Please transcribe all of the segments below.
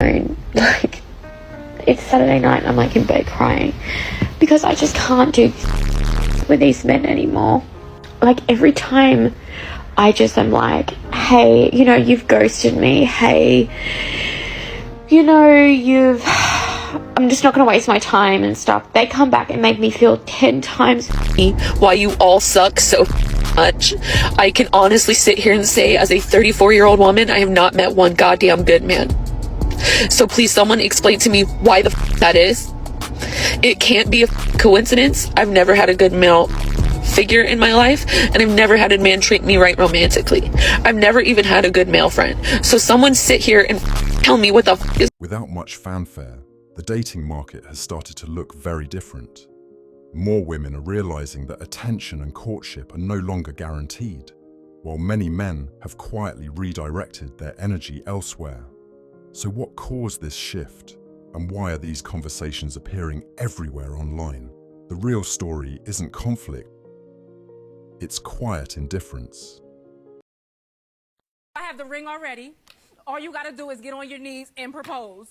Like, it's Saturday night and I'm like in bed crying because I just can't do with these men anymore. Like, every time I just am like, hey, you know, you've ghosted me. Hey, you know, I'm just not going to waste my time and stuff. They come back and make me feel 10 times why you all suck so much. I can honestly sit here and say, as a 34-year-old woman, I have not met one goddamn good man. So please, someone explain to me why the that is. It can't be a coincidence. I've never had a good male figure in my life, and I've never had a man treat me right romantically. I've never even had a good male friend. So someone sit here and tell me what the is. Without much fanfare, the dating market has started to look very different. More women are realizing that attention and courtship are no longer guaranteed, while many men have quietly redirected their energy elsewhere. So what caused this shift, and why are these conversations appearing everywhere online? The real story isn't conflict, it's quiet indifference. I have the ring already. All you gotta do is get on your knees and propose.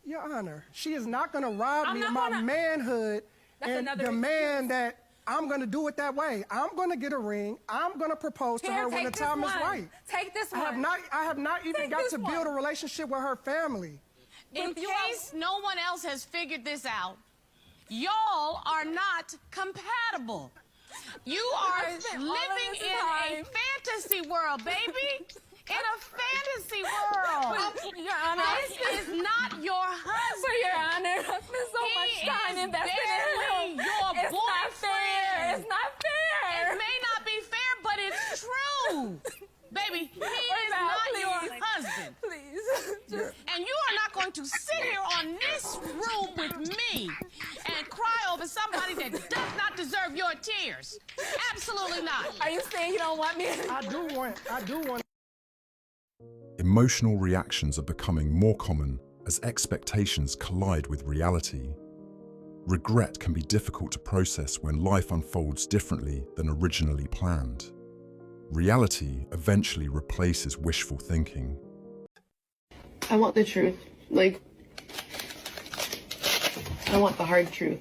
Your Honor, she is not gonna rob me of my manhood and demand that I'm gonna do it that way. I'm gonna get a ring. I'm gonna propose to her when the time is right. Take this one. I have not even got to build a relationship with her family. In case no one else has figured this out, y'all are not compatible. You are living in a fantasy world, baby. In a fantasy world. Your Honor, this is not your husband. But Your Honor, I spent so much time invested in him. Your It's not fair. It's not fair. It may not be fair, but it's true. Baby, he is not your husband. Please. And you are not going to sit here on this room with me and cry over somebody that does not deserve your tears. Absolutely not. Are you saying you don't want me? I do want. Emotional reactions are becoming more common as expectations collide with reality. Regret can be difficult to process when life unfolds differently than originally planned. Reality eventually replaces wishful thinking. I want the truth. Like, I want the hard truth.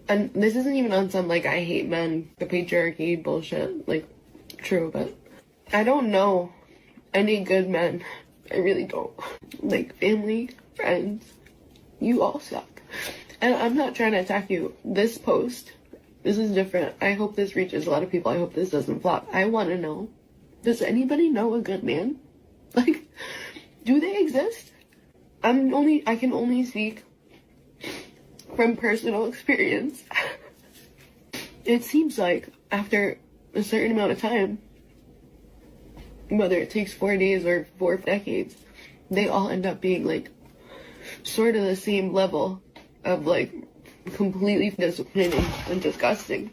And this isn't even on some, like, I hate men, the patriarchy bullshit. Like, true, but I don't know any good men. I really don't. Like, family, friends, you all suck. And I'm not trying to attack you. This post, this is different. I hope this reaches a lot of people. I hope this doesn't flop. I want to know, does anybody know a good man? Like, do they exist? I can only speak from personal experience. It seems like after a certain amount of time, whether it takes 4 days or 4 decades, they all end up being like sort of the same level of like completely disappointing and disgusting.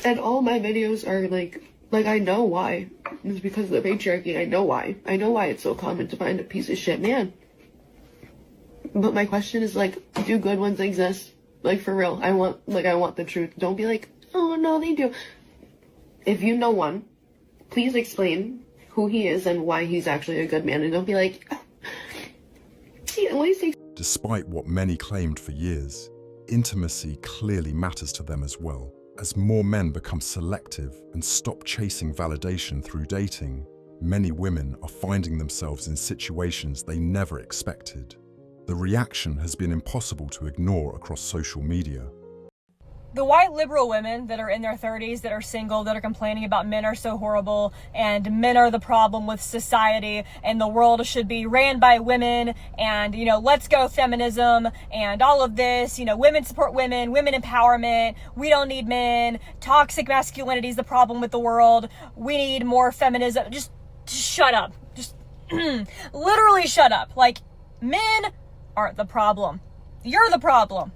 And all my videos are like I know why. It's because of the patriarchy. I know why. I know why it's so common to find a piece of shit man. But my question is, like, do good ones exist? Like, for real. I want the truth. Don't be like, oh no, they do. If you know one, please explain who he is and why he's actually a good man. And don't be like, oh, he always takes. Despite what many claimed for years, intimacy clearly matters to them as well. As more men become selective and stop chasing validation through dating, many women are finding themselves in situations they never expected. The reaction has been impossible to ignore across social media. The white liberal women that are in their 30s, that are single, that are complaining about men are so horrible and men are the problem with society and the world should be ran by women and, you know, let's go feminism and all of this, you know, women support women, women empowerment, we don't need men, toxic masculinity is the problem with the world, we need more feminism. Just shut up. Just literally shut up. Like, men aren't the problem. You're the problem.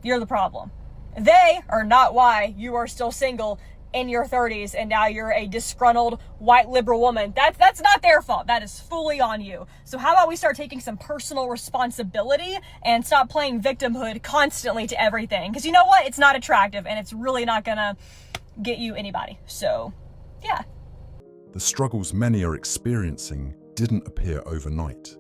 You're the problem. They are not why you are still single in your 30s and now you're a disgruntled white liberal woman. That's not their fault. That is fully on you. So how about we start taking some personal responsibility and stop playing victimhood constantly to everything? Because you know what? It's not attractive and it's really not gonna get you anybody. So, yeah. The struggles many are experiencing didn't appear overnight.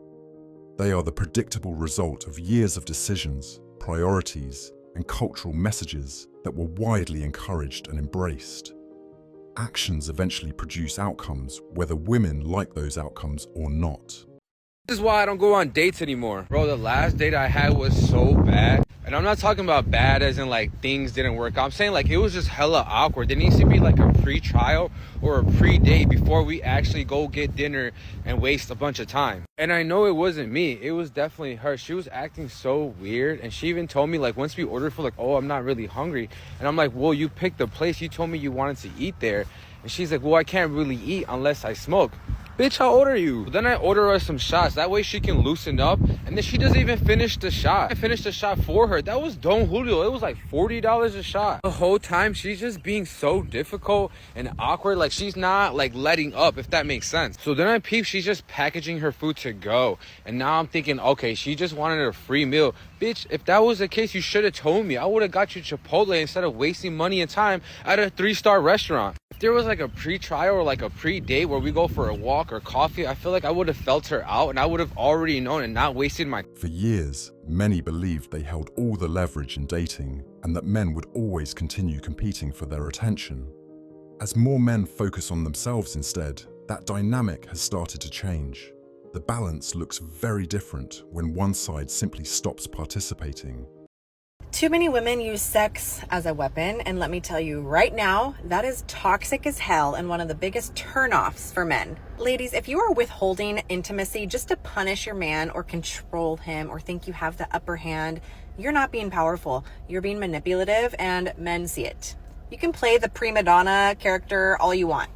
They are the predictable result of years of decisions, priorities, and cultural messages that were widely encouraged and embraced. Actions eventually produce outcomes, whether women like those outcomes or not. This is why I don't go on dates anymore. Bro, the last date I had was so bad. And I'm not talking about bad as in like things didn't work out. I'm saying like it was just hella awkward. There needs to be like a pre-trial or a pre-date before we actually go get dinner and waste a bunch of time. And I know it wasn't me. It was definitely her. She was acting so weird. And she even told me like once we ordered food, like, oh, I'm not really hungry. And I'm like, well, you picked the place. You told me you wanted to eat there. And she's like, well, I can't really eat unless I smoke. Bitch, how old are you? Then I order her some shots. That way she can loosen up. And then she doesn't even finish the shot. I finished the shot for her. That was Don Julio. It was like $40 a shot. The whole time she's just being so difficult and awkward. Like she's not like letting up, if that makes sense. So then I peep, she's just packaging her food to go. And now I'm thinking, okay, she just wanted a free meal. Bitch, if that was the case, you should have told me. I would have got you Chipotle instead of wasting money and time at a 3-star restaurant. If there was like a pre-trial or like a pre-date where we go for a walk or coffee, I feel like I would have felt her out and I would have already known and not wasted my... For years, many believed they held all the leverage in dating and that men would always continue competing for their attention. As more men focus on themselves instead, that dynamic has started to change. The balance looks very different when one side simply stops participating. Too many women use sex as a weapon, and let me tell you right now, that is toxic as hell and one of the biggest turnoffs for men. Ladies, if you are withholding intimacy just to punish your man or control him or think you have the upper hand, you're not being powerful. You're being manipulative, and men see it. You can play the prima donna character all you want.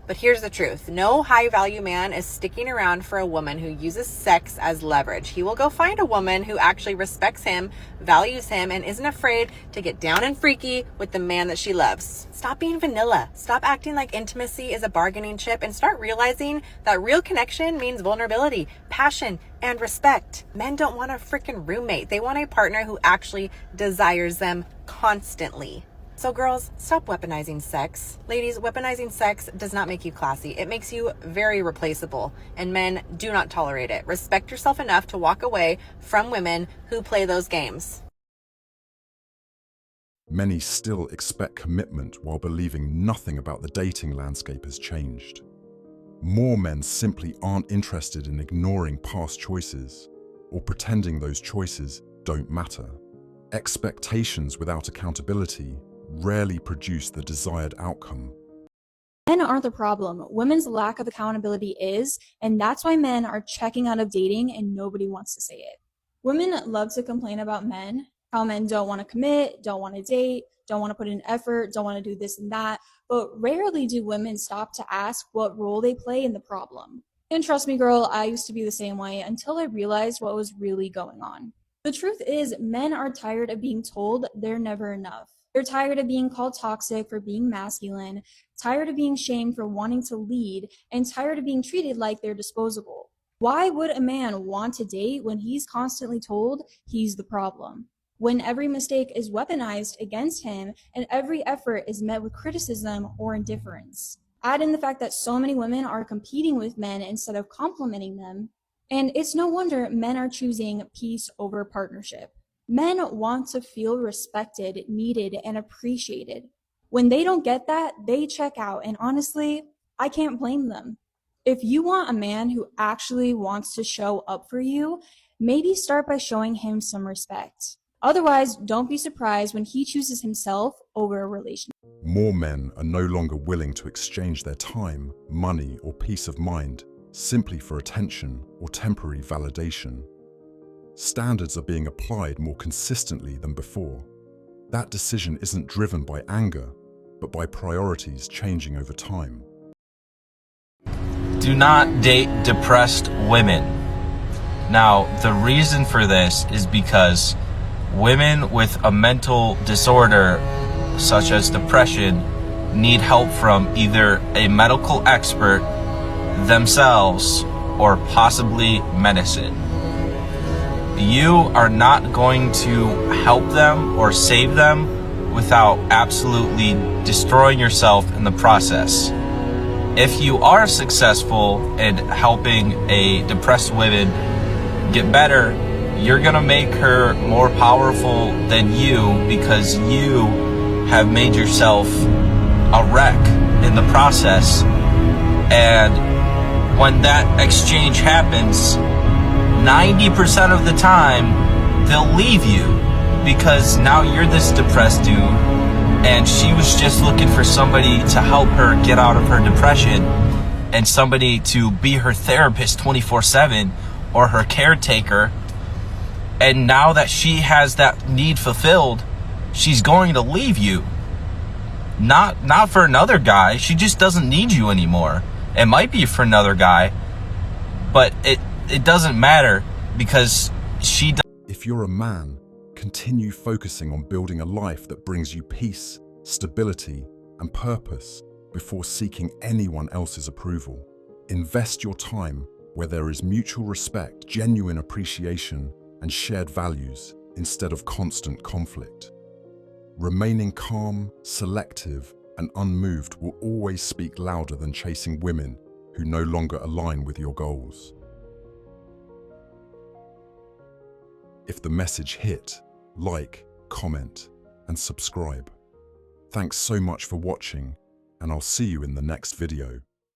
But here's the truth. No high-value man is sticking around for a woman who uses sex as leverage. He will go find a woman who actually respects him, values him, and isn't afraid to get down and freaky with the man that she loves. Stop being vanilla. Stop acting like intimacy is a bargaining chip and start realizing that real connection means vulnerability, passion, and respect. Men don't want a freaking roommate. They want a partner who actually desires them constantly. So girls, stop weaponizing sex. Ladies, weaponizing sex does not make you classy. It makes you very replaceable, and men do not tolerate it. Respect yourself enough to walk away from women who play those games. Many still expect commitment while believing nothing about the dating landscape has changed. More men simply aren't interested in ignoring past choices or pretending those choices don't matter. Expectations without accountability rarely produce the desired outcome. Men aren't the problem. Women's lack of accountability is, and that's why men are checking out of dating and nobody wants to say it. Women love to complain about men, how men don't want to commit, don't want to date, don't want to put in effort, don't want to do this and that, but rarely do women stop to ask what role they play in the problem. And trust me, girl, I used to be the same way until I realized what was really going on. The truth is, men are tired of being told they're never enough. They're tired of being called toxic for being masculine, tired of being shamed for wanting to lead, and tired of being treated like they're disposable. Why would a man want to date when he's constantly told he's the problem? When every mistake is weaponized against him and every effort is met with criticism or indifference. Add in the fact that so many women are competing with men instead of complimenting them, and it's no wonder men are choosing peace over partnership. Men want to feel respected, needed, and appreciated. When they don't get that, they check out, and honestly, I can't blame them. If you want a man who actually wants to show up for you, maybe start by showing him some respect. Otherwise, don't be surprised when he chooses himself over a relationship. More men are no longer willing to exchange their time, money, or peace of mind simply for attention or temporary validation. Standards are being applied more consistently than before. That decision isn't driven by anger, but by priorities changing over time. Do not date depressed women. Now, the reason for this is because women with a mental disorder, such as depression, need help from either a medical expert, themselves, or possibly medicine. You are not going to help them or save them without absolutely destroying yourself in the process. if you are successful in helping a depressed woman get better, you're gonna make her more powerful than you, because you have made yourself a wreck in the process. And when that exchange happens, 90% of the time, they'll leave you, because now you're this depressed dude, and she was just looking for somebody to help her get out of her depression, and somebody to be her therapist 24/7 or her caretaker. And now that she has that need fulfilled, she's going to leave you. Not for another guy. She just doesn't need you anymore. It might be for another guy, but it doesn't matter, because she does. If you're a man, continue focusing on building a life that brings you peace, stability, and purpose before seeking anyone else's approval. Invest your time where there is mutual respect, genuine appreciation, and shared values instead of constant conflict. Remaining calm, selective, and unmoved will always speak louder than chasing women who no longer align with your goals. If the message hit, like, comment, and subscribe. Thanks so much for watching, and I'll see you in the next video.